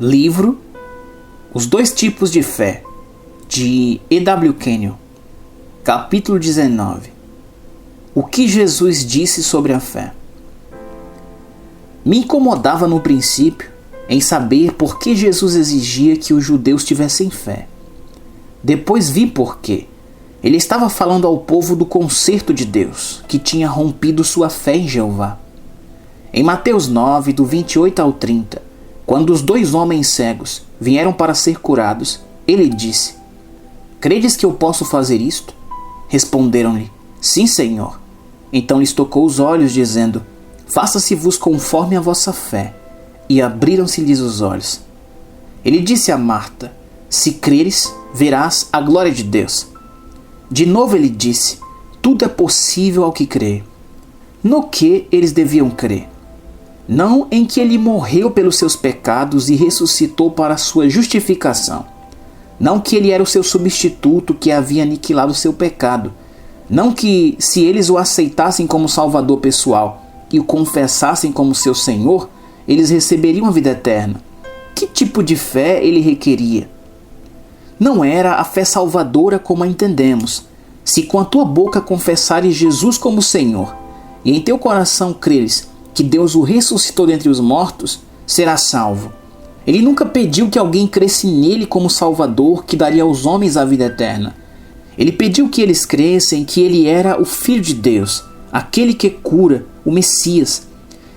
Livro Os Dois Tipos de Fé, de E.W. Kenyon. Capítulo 19. O que Jesus disse sobre a fé. Me incomodava no princípio em saber por que Jesus exigia que os judeus tivessem fé. Depois vi por quê. Ele estava falando ao povo do concerto de Deus, que tinha rompido sua fé em Jeová. Em Mateus 9, do 28 ao 30, quando os 2 homens cegos vieram para ser curados, ele disse: "Credes que eu posso fazer isto?" Responderam-lhe: "Sim, Senhor." Então lhes tocou os olhos, dizendo: "Faça-se-vos conforme a vossa fé." E abriram-se-lhes os olhos. Ele disse a Marta: "Se creres, verás a glória de Deus." De novo ele disse: "Tudo é possível ao que crê." No que eles deviam crer? Não em que ele morreu pelos seus pecados e ressuscitou para a sua justificação. Não que ele era o seu substituto que havia aniquilado o seu pecado. Não que, se eles o aceitassem como salvador pessoal e o confessassem como seu Senhor, eles receberiam a vida eterna. Que tipo de fé ele requeria? Não era a fé salvadora como a entendemos. Se com a tua boca confessares Jesus como Senhor e em teu coração creres que Deus o ressuscitou dentre os mortos, serás salvo. Ele nunca pediu que alguém cresce nele como Salvador que daria aos homens a vida eterna. Ele pediu que eles crescem que ele era o Filho de Deus, aquele que cura, o Messias.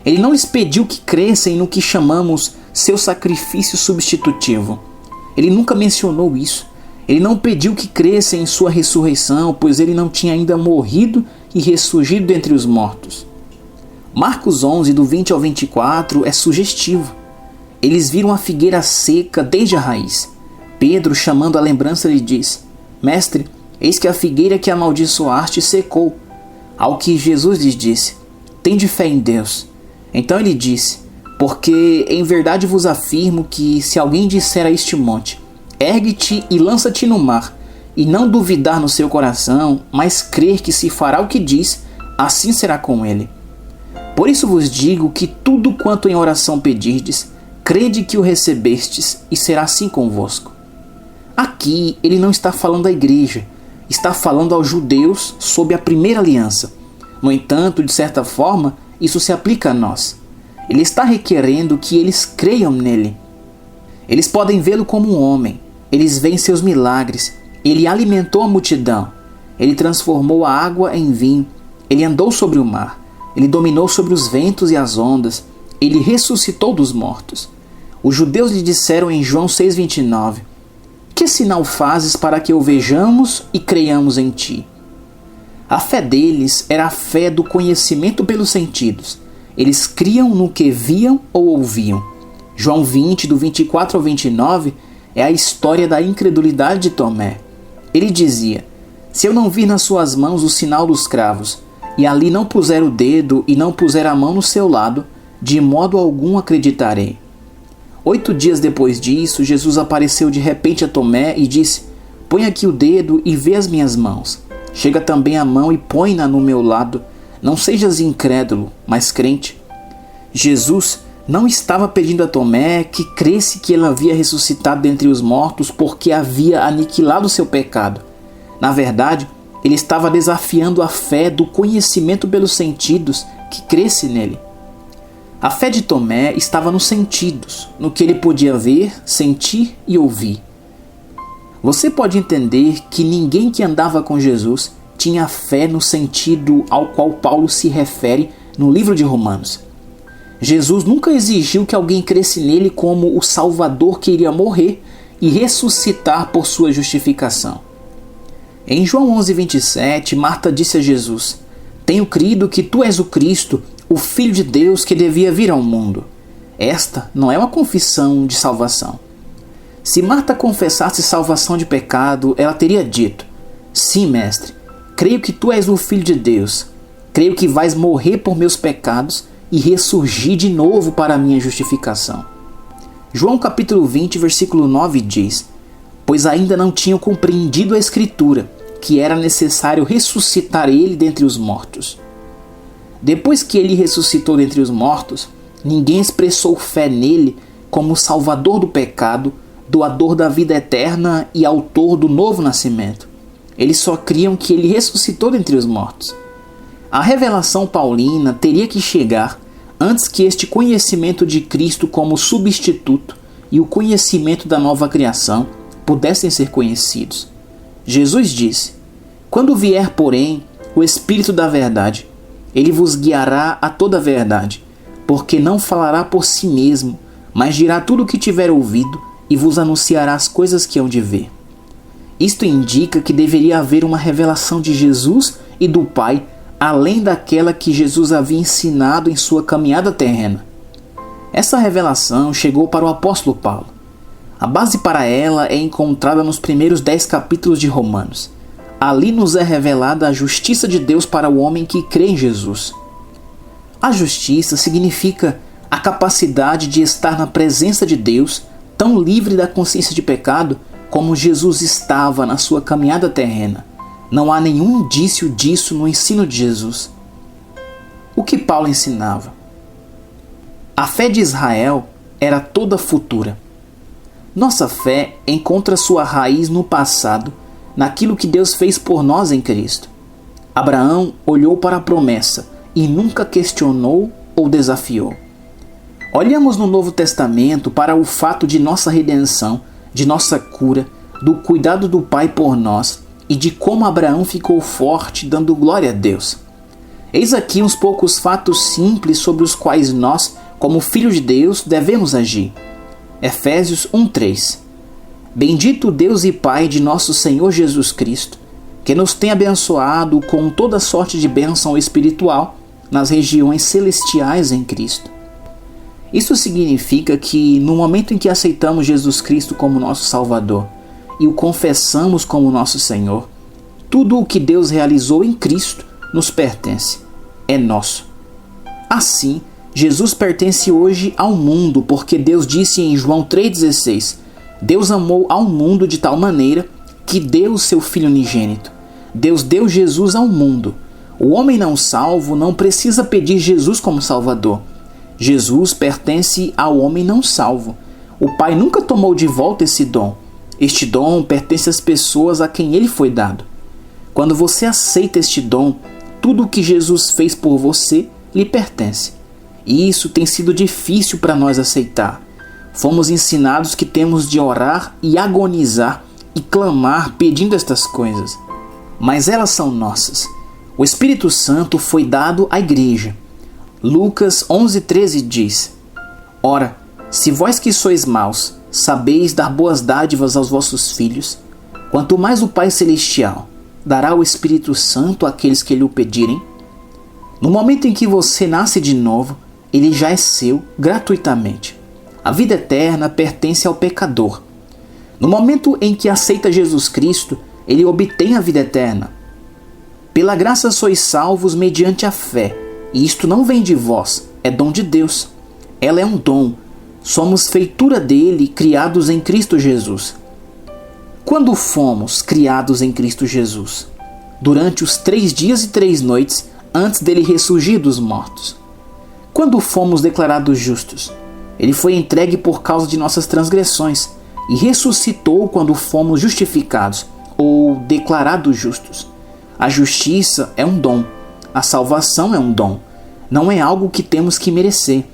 Ele não lhes pediu que crescem no que chamamos seu sacrifício substitutivo. Ele nunca mencionou isso. Ele não pediu que crescem em sua ressurreição, pois ele não tinha ainda morrido e ressurgido dentre os mortos. Marcos 11, do 20 ao 24, é sugestivo. Eles viram a figueira seca desde a raiz. Pedro, chamando a lembrança, lhe diz: "Mestre, eis que a figueira que amaldiçoaste secou." Ao que Jesus lhes disse: "Tende fé em Deus." Então ele disse: "Porque em verdade vos afirmo que se alguém disser a este monte: ergue-te e lança-te no mar, e não duvidar no seu coração, mas crer que se fará o que diz, assim será com ele. Por isso vos digo que tudo quanto em oração pedirdes, crede que o recebestes, e será assim convosco." Aqui ele não está falando à igreja, está falando aos judeus sob a primeira aliança. No entanto, de certa forma, isso se aplica a nós. Ele está requerendo que eles creiam nele. Eles podem vê-lo como um homem. Eles veem seus milagres. Ele alimentou a multidão. Ele transformou a água em vinho. Ele andou sobre o mar. Ele dominou sobre os ventos e as ondas. Ele ressuscitou dos mortos. Os judeus lhe disseram em João 6,29: "Que sinal fazes para que o vejamos e creiamos em ti?" A fé deles era a fé do conhecimento pelos sentidos. Eles criam no que viam ou ouviam. João 20, do 24 ao 29, é a história da incredulidade de Tomé. Ele dizia: "Se eu não vir nas suas mãos o sinal dos cravos, e ali não puser o dedo e não puser a mão no seu lado, de modo algum acreditarei." 8 dias depois disso, Jesus apareceu de repente a Tomé e disse: "Põe aqui o dedo e vê as minhas mãos. Chega também a mão e põe-na no meu lado. Não sejas incrédulo, mas crente." Jesus não estava pedindo a Tomé que cresse que ele havia ressuscitado dentre os mortos porque havia aniquilado seu pecado. Na verdade, ele estava desafiando a fé do conhecimento pelos sentidos que cresce nele. A fé de Tomé estava nos sentidos, no que ele podia ver, sentir e ouvir. Você pode entender que ninguém que andava com Jesus tinha fé no sentido ao qual Paulo se refere no livro de Romanos. Jesus nunca exigiu que alguém cresce nele como o Salvador que iria morrer e ressuscitar por sua justificação. Em João 11:27, Marta disse a Jesus: "Tenho crido que tu és o Cristo, o Filho de Deus que devia vir ao mundo." Esta não é uma confissão de salvação. Se Marta confessasse salvação de pecado, ela teria dito: "Sim, mestre, creio que tu és o Filho de Deus. Creio que vais morrer por meus pecados e ressurgir de novo para a minha justificação." João capítulo 20, versículo 9 diz: "Pois ainda não tinham compreendido a Escritura, que era necessário ressuscitar ele dentre os mortos." Depois que ele ressuscitou dentre os mortos, ninguém expressou fé nele como Salvador do pecado, doador da vida eterna e autor do novo nascimento. Eles só criam que ele ressuscitou dentre os mortos. A revelação paulina teria que chegar antes que este conhecimento de Cristo como substituto e o conhecimento da nova criação pudessem ser conhecidos. Jesus disse: "Quando vier, porém, o Espírito da verdade, ele vos guiará a toda a verdade, porque não falará por si mesmo, mas dirá tudo o que tiver ouvido e vos anunciará as coisas que hão de ver." Isto indica que deveria haver uma revelação de Jesus e do Pai, além daquela que Jesus havia ensinado em sua caminhada terrena. Essa revelação chegou para o apóstolo Paulo. A base para ela é encontrada nos primeiros 10 capítulos de Romanos. Ali nos é revelada a justiça de Deus para o homem que crê em Jesus. A justiça significa a capacidade de estar na presença de Deus, tão livre da consciência de pecado como Jesus estava na sua caminhada terrena. Não há nenhum indício disso no ensino de Jesus. O que Paulo ensinava? A fé de Israel era toda futura. Nossa fé encontra sua raiz no passado, naquilo que Deus fez por nós em Cristo. Abraão olhou para a promessa e nunca questionou ou desafiou. Olhamos no Novo Testamento para o fato de nossa redenção, de nossa cura, do cuidado do Pai por nós e de como Abraão ficou forte dando glória a Deus. Eis aqui uns poucos fatos simples sobre os quais nós, como filhos de Deus, devemos agir. Efésios 1:3. Bendito Deus e Pai de nosso Senhor Jesus Cristo, que nos tem abençoado com toda sorte de bênção espiritual nas regiões celestiais em Cristo. Isso significa que, no momento em que aceitamos Jesus Cristo como nosso Salvador e o confessamos como nosso Senhor, tudo o que Deus realizou em Cristo nos pertence, é nosso. Assim, Jesus pertence hoje ao mundo, porque Deus disse em João 3,16: Deus amou ao mundo de tal maneira que deu o seu Filho unigênito. Deus deu Jesus ao mundo. O homem não salvo não precisa pedir Jesus como Salvador. Jesus pertence ao homem não salvo. O Pai nunca tomou de volta esse dom. Este dom pertence às pessoas a quem ele foi dado. Quando você aceita este dom, tudo o que Jesus fez por você lhe pertence. E isso tem sido difícil para nós aceitar. Fomos ensinados que temos de orar e agonizar e clamar pedindo estas coisas. Mas elas são nossas. O Espírito Santo foi dado à igreja. Lucas 11:13 diz: Ora, se vós que sois maus, sabeis dar boas dádivas aos vossos filhos, quanto mais o Pai Celestial dará o Espírito Santo àqueles que lhe o pedirem. No momento em que você nasce de novo, ele já é seu gratuitamente. A vida eterna pertence ao pecador. No momento em que aceita Jesus Cristo, ele obtém a vida eterna. Pela graça sois salvos mediante a fé, e isto não vem de vós, é dom de Deus. Ela é um dom. Somos feitura dele, criados em Cristo Jesus. Quando fomos criados em Cristo Jesus? Durante os 3 dias e 3 noites antes dele ressurgir dos mortos. Quando fomos declarados justos? Ele foi entregue por causa de nossas transgressões e ressuscitou quando fomos justificados ou declarados justos. A justiça é um dom. A salvação é um dom. Não é algo que temos que merecer.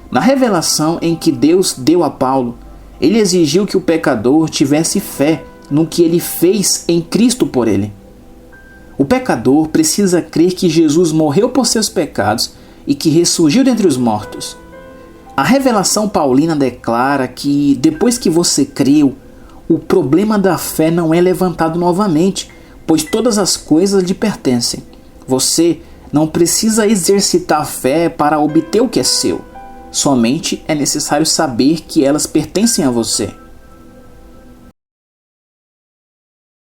Na revelação em que Deus deu a Paulo, ele exigiu que o pecador tivesse fé no que ele fez em Cristo por ele. O pecador precisa crer que Jesus morreu por seus pecados e que ressurgiu dentre os mortos. A revelação paulina declara que, depois que você creu, o problema da fé não é levantado novamente, pois todas as coisas lhe pertencem. Você não precisa exercitar a fé para obter o que é seu. Somente é necessário saber que elas pertencem a você.